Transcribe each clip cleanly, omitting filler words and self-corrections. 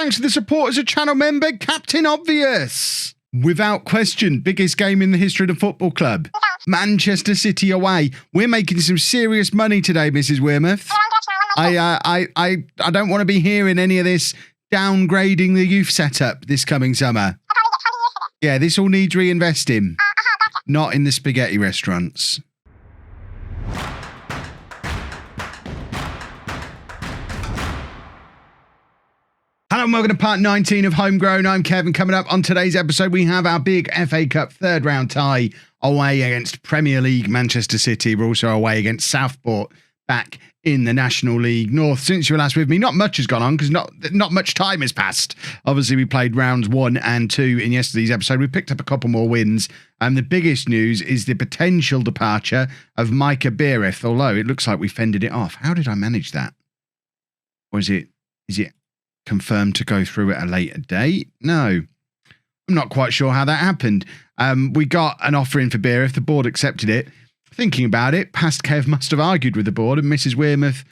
Thanks to the support as a channel member, Captain Obvious. Without question, biggest game in the history of the football club. Manchester City away. We're making some serious money today, Mrs Wearmouth. I don't want to be hearing any of this downgrading the youth setup this coming summer. Yeah, this all needs reinvesting. Not in the spaghetti restaurants. Hello and welcome to part 19 of Homegrown. I'm Kevin. Coming up on today's episode, we have our big FA Cup third round tie away against Premier League Manchester City. We're also away against Southport back in the National League North. Since you were last with me, not much has gone on because not much time has passed. Obviously, we played rounds 1 and 2 in yesterday's episode. We picked up a couple more wins. And the biggest news is the potential departure of Micah Beereth, although it looks like we fended it off. How did I manage that? Or is it confirmed to go through at a later date? No, I'm not quite sure how that happened. We got an offer in for Beereth. The board accepted it. Thinking about it, past Kev must have argued with the board and Mrs Wearmouth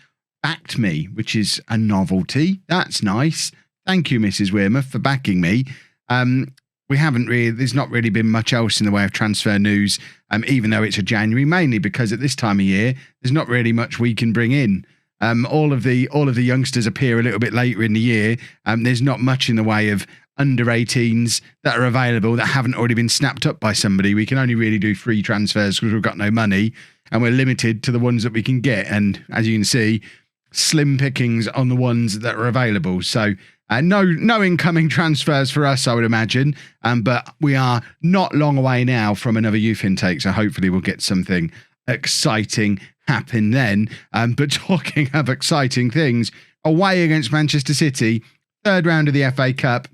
backed me, which is a novelty. That's nice. Thank you, Mrs Wearmouth, for backing me. There's not really been much else in the way of transfer news, even though it's a January, mainly because at this time of year, there's not really much we can bring in. All of the youngsters appear a little bit later in the year. There's not much in the way of under 18s that are available that haven't already been snapped up by somebody. We can only really do free transfers because we've got no money and we're limited to the ones that we can get. And as you can see, slim pickings on the ones that are available. So no incoming transfers for us, I would imagine. But we are not long away now from another youth intake. So hopefully we'll get something exciting happen then. But talking of exciting things, away against Manchester City, third round of the FA Cup.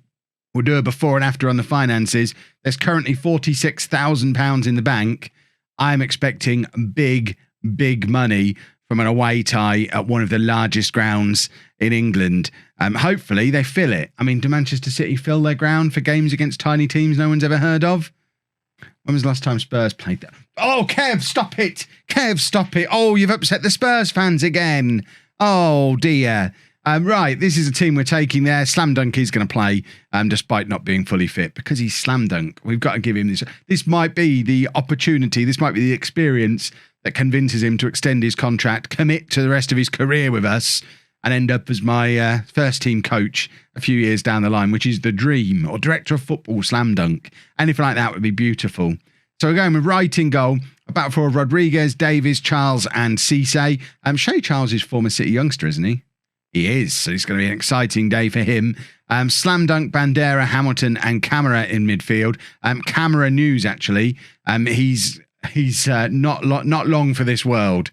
We'll do a before and after on the finances. There's currently £46,000 in the bank. I'm expecting big money from an away tie at one of the largest grounds in England. Hopefully they fill it. I mean, do Manchester City fill their ground for games against tiny teams no one's ever heard of? When was the last time Spurs played that? Oh, Kev, stop it. Kev, stop it. Oh, you've upset the Spurs fans again. Oh, dear. Right, this is a team we're taking there. Slam Dunk is going to play despite not being fully fit because he's Slam Dunk. We've got to give him this. This might be the opportunity. This might be the experience that convinces him to extend his contract, commit to the rest of his career with us and end up as my first team coach a few years down the line, which is the dream, or director of football Slam Dunk. Anything like that would be beautiful. So we're going with right in goal. About four of Rodriguez, Davies, Charles and Cisse. Shay Charles is former City youngster, isn't he? He is, so it's going to be an exciting day for him. Slam Dunk, Bandera, Hamilton and Camera in midfield. Camera news, actually. He's not long for this world.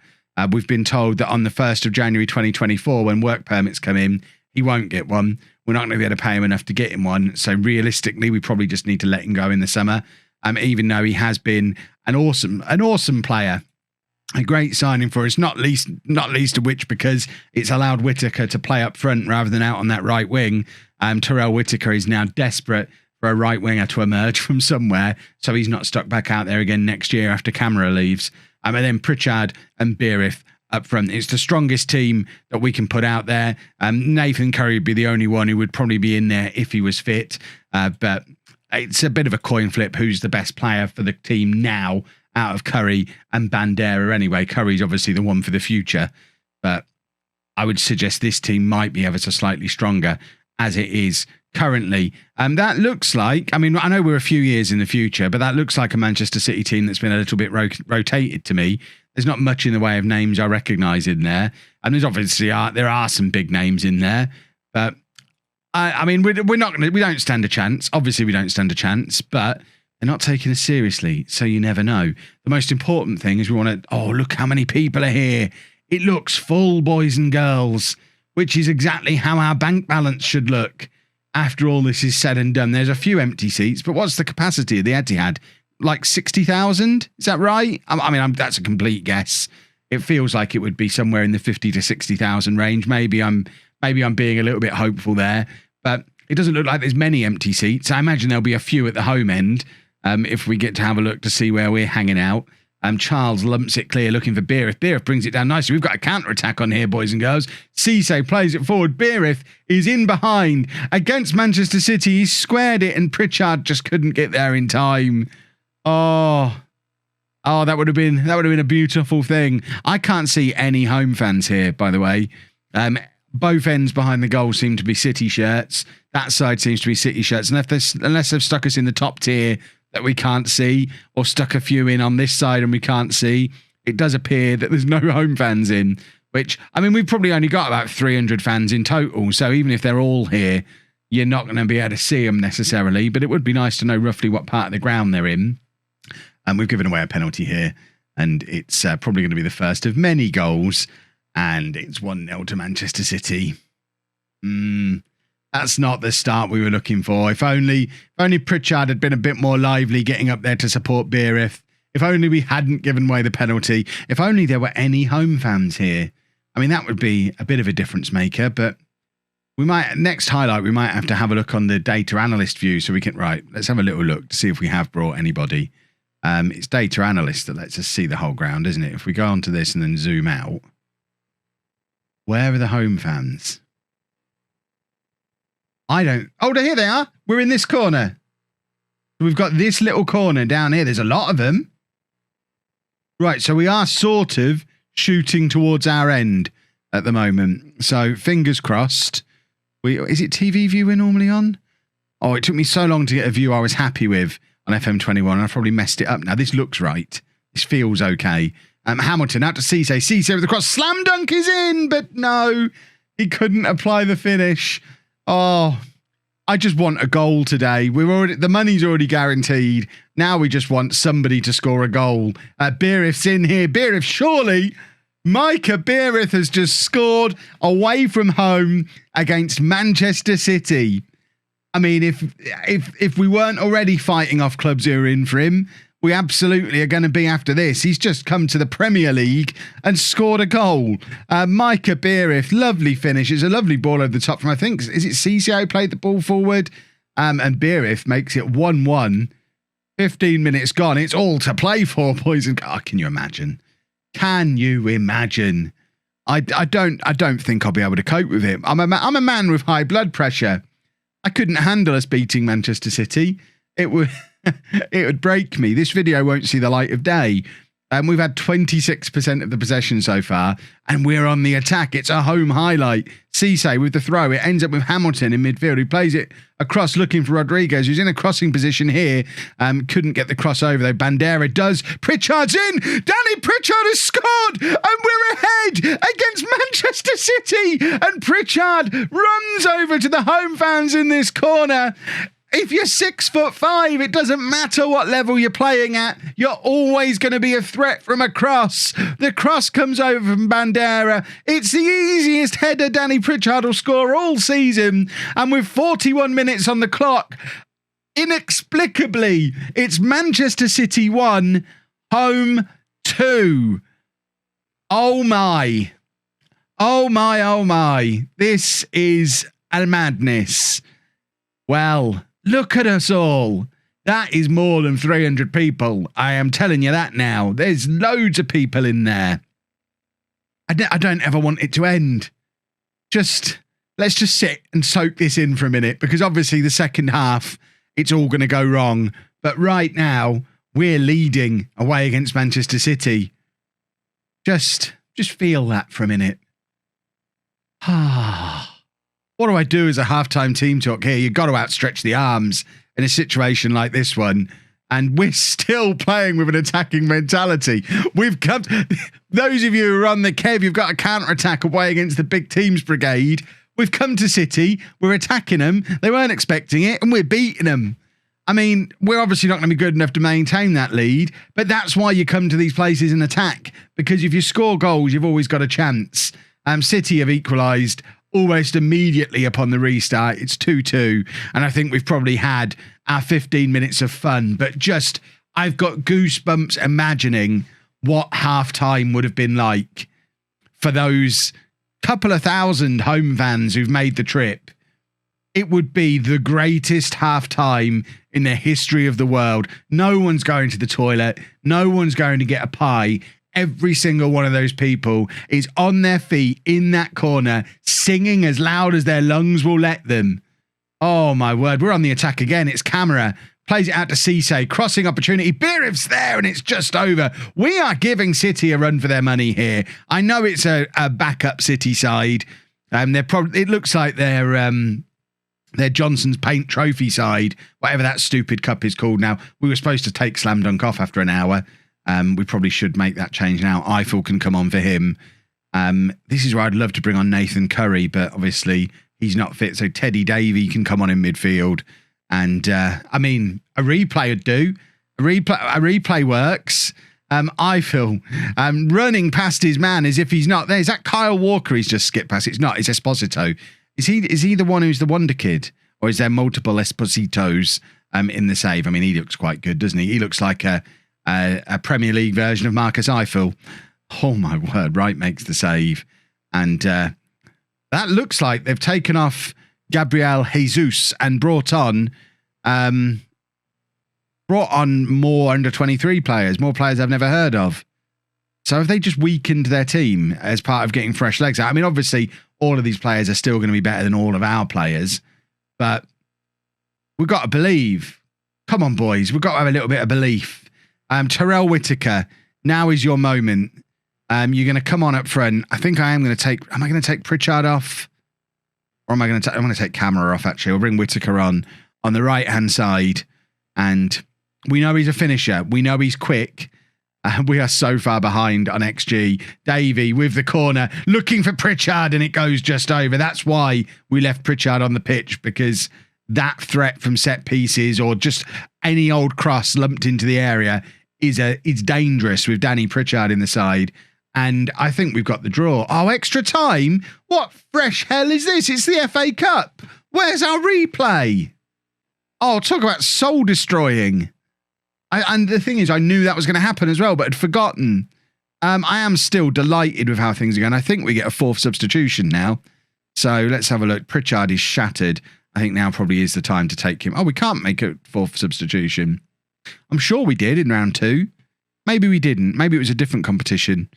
We've been told that on the 1st of January 2024, when work permits come in, he won't get one. We're not going to be able to pay him enough to get him one. So realistically, we probably just need to let him go in the summer. Even though he has been an awesome player. A great signing for us, not least of which because it's allowed Whittaker to play up front rather than out on that right wing. Terrell Whittaker is now desperate for a right winger to emerge from somewhere, so he's not stuck back out there again next year after Camera leaves. And then Pritchard and Beereth up front. It's the strongest team that we can put out there. Nathan Curry would be the only one who would probably be in there if he was fit. But it's a bit of a coin flip who's the best player for the team now out of Curry and Bandera anyway. Curry's obviously the one for the future, but I would suggest this team might be ever so slightly stronger as it is currently. That looks like, I mean, I know we're a few years in the future, but that looks like a Manchester City team that's been a little bit rotated to me. There's not much in the way of names I recognise in there. And there's obviously there are some big names in there, but I mean, we don't stand a chance. Obviously we don't stand a chance, but they're not taking us seriously, so you never know. The most important thing is we want to, oh, look how many people are here. It looks full, boys and girls, which is exactly how our bank balance should look after all this is said and done. There's a few empty seats, but what's the capacity of the Etihad? Like 60,000? Is that right? I mean, that's a complete guess. It feels like it would be somewhere in the 50 to 60,000 range. Maybe I'm being a little bit hopeful there, but it doesn't look like there's many empty seats. I imagine there'll be a few at the home end. If we get to have a look to see where we're hanging out. Charles lumps it clear, looking for Beerith. Beerith brings it down nicely. We've got a counter-attack on here, boys and girls. Cisse plays it forward. Beerith is in behind against Manchester City. He squared it, and Pritchard just couldn't get there in time. Oh, that would have been a beautiful thing. I can't see any home fans here, by the way. Both ends behind the goal seem to be City shirts. That side seems to be City shirts. And unless they've stuck us in the top tier that we can't see, or stuck a few in on this side and we can't see, it does appear that there's no home fans in, which, I mean, we've probably only got about 300 fans in total, so even if they're all here, you're not going to be able to see them necessarily, but it would be nice to know roughly what part of the ground they're in. And we've given away a penalty here, and it's probably going to be the first of many goals, and it's 1-0 to Manchester City. That's not the start we were looking for. If only Pritchard had been a bit more lively getting up there to support Beerith. If only we hadn't given away the penalty. If only there were any home fans here. I mean, that would be a bit of a difference maker, but next highlight, we might have to have a look on the data analyst view so we can, let's have a little look to see if we have brought anybody. It's data analyst that lets us see the whole ground, isn't it? If we go onto this and then zoom out, where are the home fans? Oh, here they are. We're in this corner. We've got this little corner down here. There's a lot of them. Right, so we are sort of shooting towards our end at the moment. So fingers crossed. Is it TV view we're normally on? Oh, it took me so long to get a view I was happy with on FM21. I probably messed it up now. This looks right. This feels okay. Hamilton out to Cisse. Cisse with the cross. Slam dunk is in, but no, he couldn't apply the finish. Oh, I just want a goal today. The money's already guaranteed. Now we just want somebody to score a goal. Beerith's in here. Beerith, surely. Micah Beerith has just scored away from home against Manchester City. I mean, if we weren't already fighting off clubs who are in for him, we absolutely are going to be after this. He's just come to the Premier League and scored a goal. Micah Beerith, lovely finish. It's a lovely ball over the top from, I think, is it Cisse who played the ball forward? And Beerith makes it 1-1. 15 minutes gone. It's all to play for, boys and girls. Can you imagine? Can you imagine? I don't think I'll be able to cope with it. I'm a man with high blood pressure. I couldn't handle us beating Manchester City. It would break me. This video won't see the light of day. We've had 26% of the possession so far, and we're on the attack. It's a home highlight. Cisse with the throw. It ends up with Hamilton in midfield, who plays it across looking for Rodriguez, who's in a crossing position here. Couldn't get the crossover, though. Bandera does. Pritchard's in. Danny Pritchard has scored, and we're ahead against Manchester City. And Pritchard runs over to the home fans in this corner. If you're 6'5", it doesn't matter what level you're playing at. You're always going to be a threat from a cross. The cross comes over from Bandera. It's the easiest header Danny Pritchard will score all season. And with 41 minutes on the clock, inexplicably, it's Manchester City 1, home 2. Oh my. Oh my, oh my. This is a madness. Well, look at us all. That is more than 300 people. I am telling you that now. There's loads of people in there. I don't ever want it to end. Let's just sit and soak this in for a minute, because obviously the second half, it's all going to go wrong. But right now, we're leading away against Manchester City. Just feel that for a minute. What do I do as a halftime team talk here? You've got to outstretch the arms in a situation like this one. And we're still playing with an attacking mentality. Those of you who are on the Kev, you've got a counter-attack away against the big teams brigade. We've come to City. We're attacking them. They weren't expecting it, and we're beating them. I mean, we're obviously not going to be good enough to maintain that lead, but that's why you come to these places and attack. Because if you score goals, you've always got a chance. City have equalised almost immediately upon the restart. It's 2-2, and I think we've probably had our 15 minutes of fun, but I've got goosebumps imagining what halftime would have been like for those couple of thousand home fans who've made the trip. it would be the greatest half-time in the history of the world. No one's going to the toilet. No one's going to get a pie. Every single one of those people is on their feet in that corner, singing as loud as their lungs will let them. Oh, my word. We're on the attack again. It's Camera. Plays it out to Cisse. Crossing opportunity. Biriv's there, and it's just over. We are giving City a run for their money here. I know it's a backup City side. It looks like they're Johnson's Paint Trophy side, whatever that stupid cup is called now. We were supposed to take Slam Dunk off after an hour. We probably should make that change now. Eiffel can come on for him. This is where I'd love to bring on Nathan Curry, but obviously he's not fit. So Teddy Davey can come on in midfield. And I mean, a replay would do. A replay works. Eiffel running past his man as if he's not there. Is that Kyle Walker he's just skipped past? It's not. It's Esposito. Is he the one who's the wonder kid? Or is there multiple Espositos in the save? I mean, he looks quite good, doesn't he? He looks like a Premier League version of Marcus Eiffel. Oh, my word. Wright makes the save. And that looks like they've taken off Gabriel Jesus and brought on more under-23 players, more players I've never heard of. So have they just weakened their team as part of getting fresh legs out? I mean, obviously, all of these players are still going to be better than all of our players, but we've got to believe. Come on, boys. We've got to have a little bit of belief. Terrell Whitaker, now is your moment. You're going to come on up front. I think am I going to take Pritchard off? Or am I going to I'm going to take Camera off, actually. We'll bring Whitaker on the right-hand side. And we know he's a finisher. We know he's quick. We are so far behind on XG. Davey with the corner, looking for Pritchard, and it goes just over. That's why we left Pritchard on the pitch, because that threat from set pieces or just any old cross lumped into the area is dangerous with Danny Pritchard in the side. And I think we've got the draw. Oh, extra time? What fresh hell is this? It's the FA Cup. Where's our replay? Oh, talk about soul destroying. And the thing is, I knew that was going to happen as well, but had forgotten. I am still delighted with how things are going. I think we get a fourth substitution now. So let's have a look. Pritchard is shattered. I think now probably is the time to take him. Oh, we can't make a fourth substitution. I'm sure we did in round 2. Maybe we didn't. Maybe it was a different competition.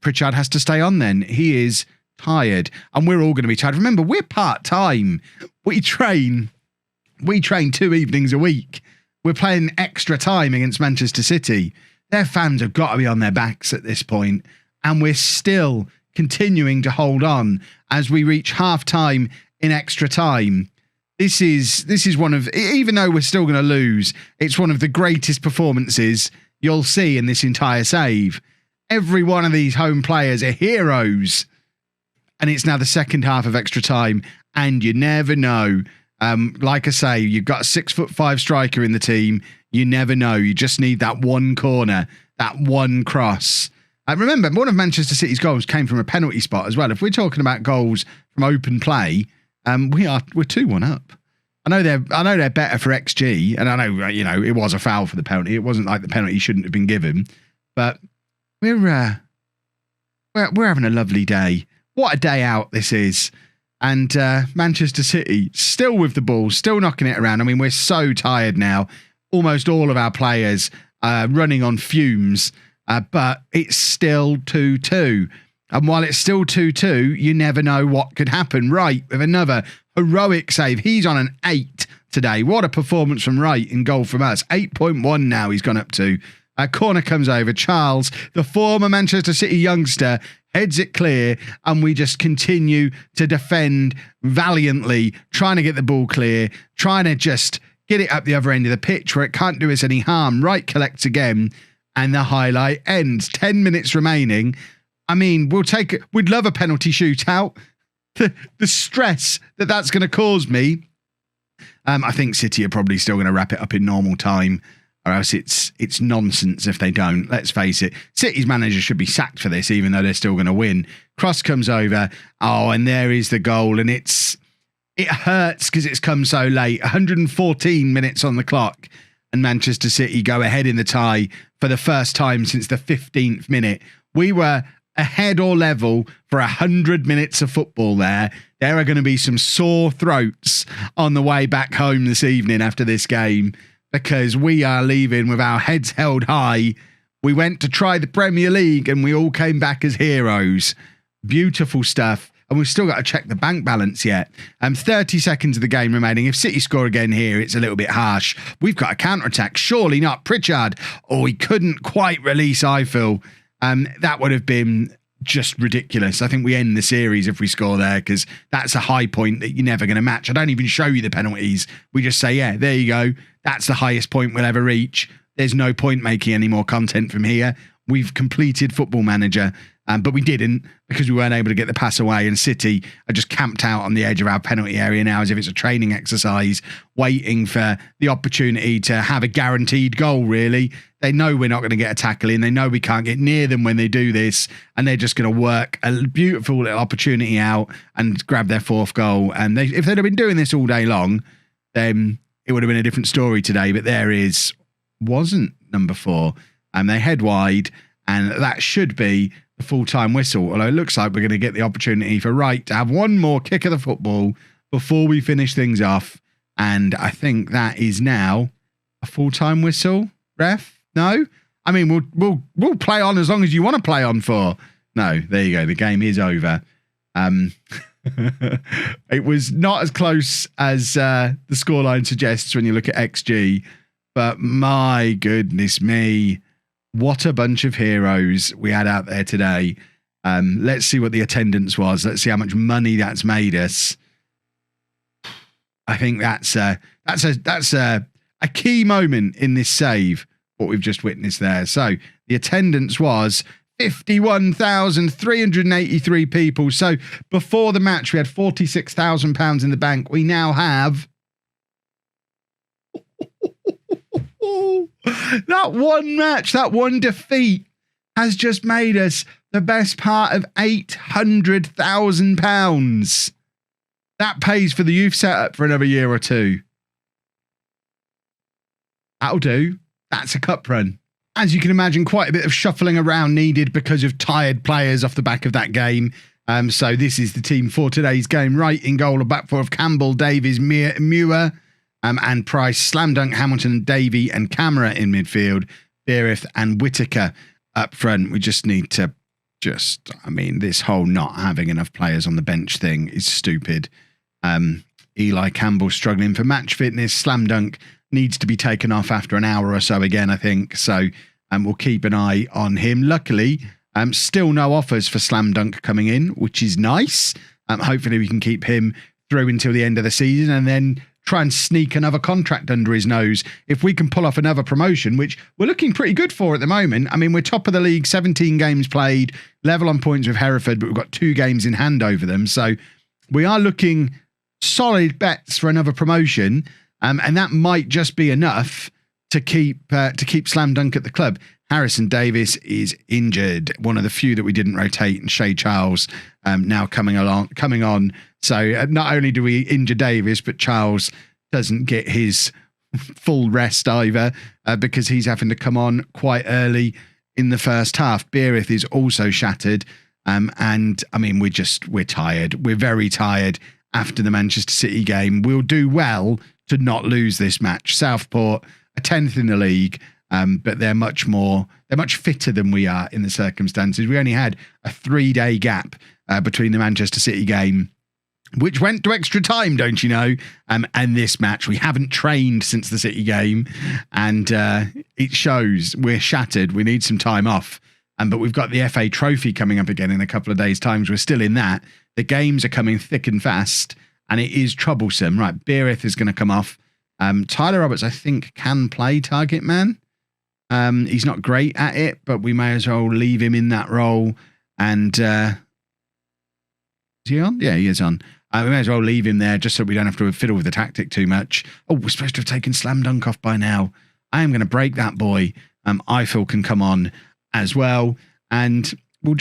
Pritchard has to stay on then. He is tired. And we're all going to be tired. Remember, we're part-time. We train 2 evenings a week. We're playing extra time against Manchester City. Their fans have got to be on their backs at this point. And we're still continuing to hold on as we reach half-time in extra time. This is one of, even though we're still going to lose, it's one of the greatest performances you'll see in this entire save. Every one of these home players are heroes. And it's now the second half of extra time. And you never know. Like I say, you've got a 6'5" striker in the team. You never know. You just need that one corner, that one cross. Remember, one of Manchester City's goals came from a penalty spot as well. If we're talking about goals from open play, we're 2-1 up. I know they're better for XG, and I know it was a foul for the penalty. It wasn't like the penalty shouldn't have been given, but we're having a lovely day. What a day out this is. And Manchester City still with the ball, still knocking it around. I mean, we're so tired now. Almost all of our players running on fumes, but it's still 2-2. And while it's still 2-2, you never know what could happen. Wright with another heroic save. He's on an 8 today. What a performance from Wright in goal from us. 8.1 now he's gone up to. Corner comes over. Charles, the former Manchester City youngster, heads it clear, and we just continue to defend valiantly, trying to get the ball clear, trying to just get it up the other end of the pitch where it can't do us any harm. Wright collects again, and the highlight ends. 10 minutes remaining. I mean, we'd love a penalty shootout. The stress that's going to cause me. I think City are probably still going to wrap it up in normal time, or else it's nonsense if they don't. Let's face it. City's manager should be sacked for this, even though they're still going to win. Cross comes over. Oh, and there is the goal. And it hurts because it's come so late. 114 minutes on the clock. And Manchester City go ahead in the tie for the first time since the 15th minute. We were ahead or level for 100 minutes of football there are going to be some sore throats on the way back home this evening after this game, because we are leaving with our heads held high. We went to try the Premier League and we all came back as heroes. Beautiful stuff. And we've still got to check the bank balance yet. 30 seconds of the game remaining. If City score again here, it's a little bit harsh. We've got a counter-attack. Surely not. Pritchard. Oh, he couldn't quite release Eiffel. That would have been just ridiculous. I think we end the series if we score there, because that's a high point that you're never going to match. I don't even show you the penalties. We just say, yeah, there you go. That's the highest point we'll ever reach. There's no point making any more content from here. We've completed Football Manager, but we didn't, because we weren't able to get the pass away, and City are just camped out on the edge of our penalty area now as if it's a training exercise, waiting for the opportunity to have a guaranteed goal, really. They know we're not going to get a tackle in. They know we can't get near them when they do this, and they're just going to work a beautiful little opportunity out and grab their fourth goal. And if they'd have been doing this all day long, then it would have been a different story today. But wasn't number 4, and they head wide, and that should be the full-time whistle. Although it looks like we're going to get the opportunity for Wright to have one more kick of the football before we finish things off. And I think that is now a full-time whistle. Ref? No? I mean, we'll play on as long as you want to play on for. No, there you go. The game is over. It was not as close as the scoreline suggests when you look at XG. But my goodness me, what a bunch of heroes we had out there today. Let's see what the attendance was. Let's see how much money that's made us. I think that's a key moment in this save, what we've just witnessed there. So the attendance was 51,383 people. So before the match, we had £46,000 in the bank. We now have... that one match, that one defeat has just made us the best part of £800,000. That pays for the youth setup for another year or two. That'll do. That's a cup run. As you can imagine, quite a bit of shuffling around needed because of tired players off the back of that game. So this is the team for today's game. Right in goal, a back four of Campbell, Davies, Muir, and Price, Slam Dunk, Hamilton, Davey, and Camera in midfield, Beereth and Whittaker up front. We just need to this whole not having enough players on the bench thing is stupid. Eli Campbell struggling for match fitness. Slam Dunk needs to be taken off after an hour or so again, I think. So we'll keep an eye on him. Luckily, still no offers for Slam Dunk coming in, which is nice. Hopefully we can keep him through until the end of the season and then try and sneak another contract under his nose. If we can pull off another promotion, which we're looking pretty good for at the moment. I mean, we're top of the league, 17 games played, level on points with Hereford, but we've got 2 games in hand over them. So we are looking solid bets for another promotion. And that might just be enough to keep Slam Dunk at the club. Harrison Davis is injured, one of the few that we didn't rotate, and Shay Charles now coming on. So not only do we injure Davis, but Charles doesn't get his full rest either because he's having to come on quite early in the first half. Beereth is also shattered. And I mean, we're tired. We're very tired after the Manchester City game. We'll do well to not lose this match. Southport are 10th in the league, but they're much fitter than we are in the circumstances. We only had a 3-day gap between the Manchester City game, which went to extra time, don't you know? And this match, we haven't trained since the City game, and it shows. We're shattered. We need some time off. But we've got the FA Trophy coming up again in a couple of days' time. We're still in that. The games are coming thick and fast, and it is troublesome. Right, Beereth is going to come off. Tyler Roberts, I think, can play target man. He's not great at it, but we may as well leave him in that role. And is he on? Yeah, he is on. We may as well leave him there just so we don't have to fiddle with the tactic too much. Oh, we're supposed to have taken Slam Dunk off by now. I am going to break that boy. Eiffel can come on as well. And we'll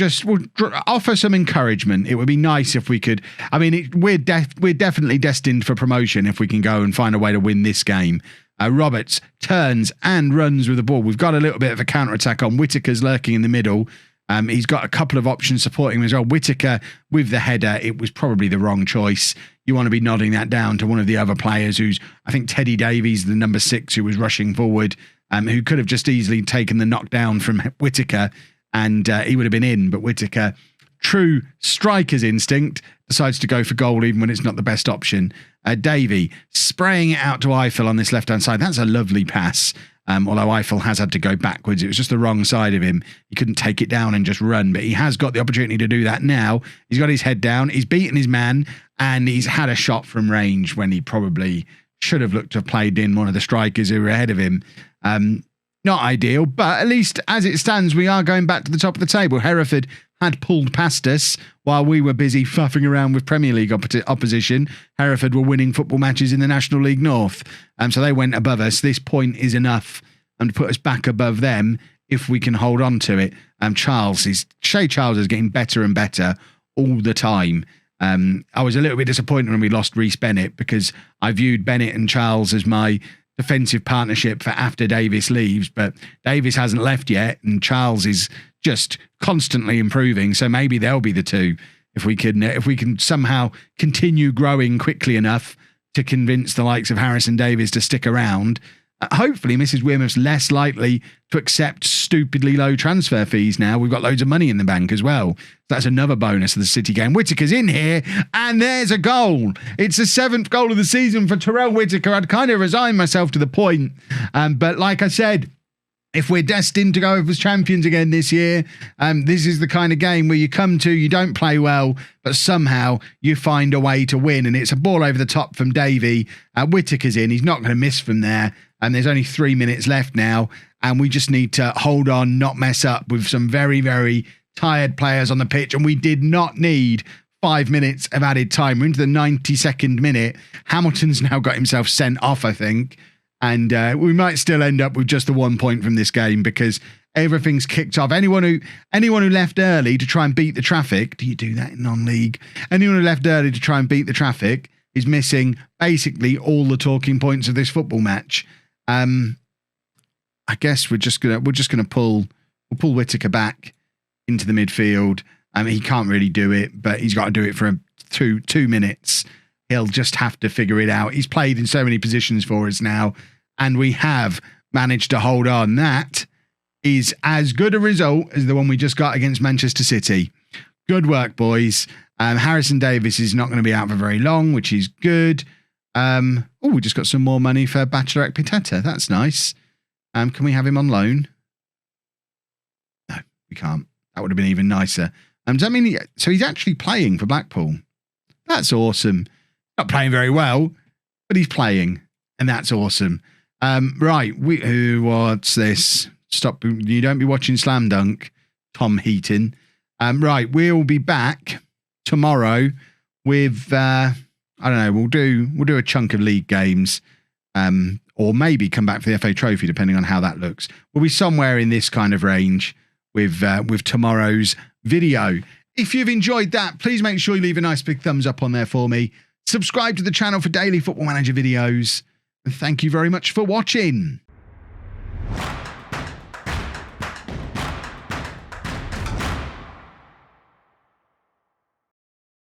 offer some encouragement. It would be nice if we could. I mean, we're definitely destined for promotion if we can go and find a way to win this game. Roberts turns and runs with the ball. We've got a little bit of a counter-attack on. Whittaker's lurking in the middle. He's got a couple of options supporting him as well. Whittaker with the header, it was probably the wrong choice. You want to be nodding that down to one of the other players who's, I think Teddy Davies, the number 6 who was rushing forward, who could have just easily taken the knockdown from Whittaker and he would have been in. But Whittaker, true striker's instinct, decides to go for goal even when it's not the best option. Davey spraying it out to Eiffel on this left-hand side. That's a lovely pass. Although Eiffel has had to go backwards. It was just the wrong side of him. He couldn't take it down and just run, but he has got the opportunity to do that now. He's got his head down. He's beaten his man, and he's had a shot from range when he probably should have looked to have played in one of the strikers who were ahead of him. Not ideal, but at least as it stands, we are going back to the top of the table. Hereford had pulled past us while we were busy fuffing around with Premier League opposition. Hereford were winning football matches in the National League North. So they went above us. This point is enough to put us back above them if we can hold on to it. Shea Charles is getting better and better all the time. I was a little bit disappointed when we lost Reece Bennett because I viewed Bennett and Charles as my defensive partnership for after Davis leaves, but Davis hasn't left yet and Charles is just constantly improving, so maybe they'll be the two if we can somehow continue growing quickly enough to convince the likes of Harrison Davies to stick around. Hopefully Mrs Wearmouth's less likely to accept stupidly low transfer fees now. We've got loads of money in the bank as well. That's another bonus of the City game. Whittaker's in here, and there's a goal. It's the 7th goal of the season for Terrell Whittaker. I'd kind of resigned myself to the point. But like I said, if we're destined to go over as champions again this year, this is the kind of game where you come to, you don't play well, but somehow you find a way to win. And it's a ball over the top from Davey. Whittaker's in. He's not going to miss from there. And there's only 3 minutes left now. And we just need to hold on, not mess up with some very, very tired players on the pitch. And we did not need 5 minutes of added time. We're into the 92nd minute. Hamilton's now got himself sent off, I think. And we might still end up with just the 1 point from this game because everything's kicked off. Anyone who left early to try and beat the traffic, do you do that in non-league? Anyone who left early to try and beat the traffic is missing basically all the talking points of this football match. I guess we're just gonna pull Whittaker back into the midfield. He can't really do it, but he's got to do it for two minutes. He'll just have to figure it out. He's played in so many positions for us now, and we have managed to hold on. That is as good a result as the one we just got against Manchester City. Good work, boys. Harrison Davis is not going to be out for very long, which is good. We just got some more money for Bachelorette Pitetta. That's nice. Can we have him on loan? No, we can't. That would have been even nicer. Does that mean so he's actually playing for Blackpool? That's awesome. Not playing very well, but he's playing, and that's awesome. Right, what's this? Stop! You don't be watching Slam Dunk, Tom Heaton. Right, we'll be back tomorrow with I don't know. We'll do a chunk of league games, or maybe come back for the FA Trophy, depending on how that looks. We'll be somewhere in this kind of range with tomorrow's video. If you've enjoyed that, please make sure you leave a nice big thumbs up on there for me. Subscribe to the channel for daily Football Manager videos. And thank you very much for watching.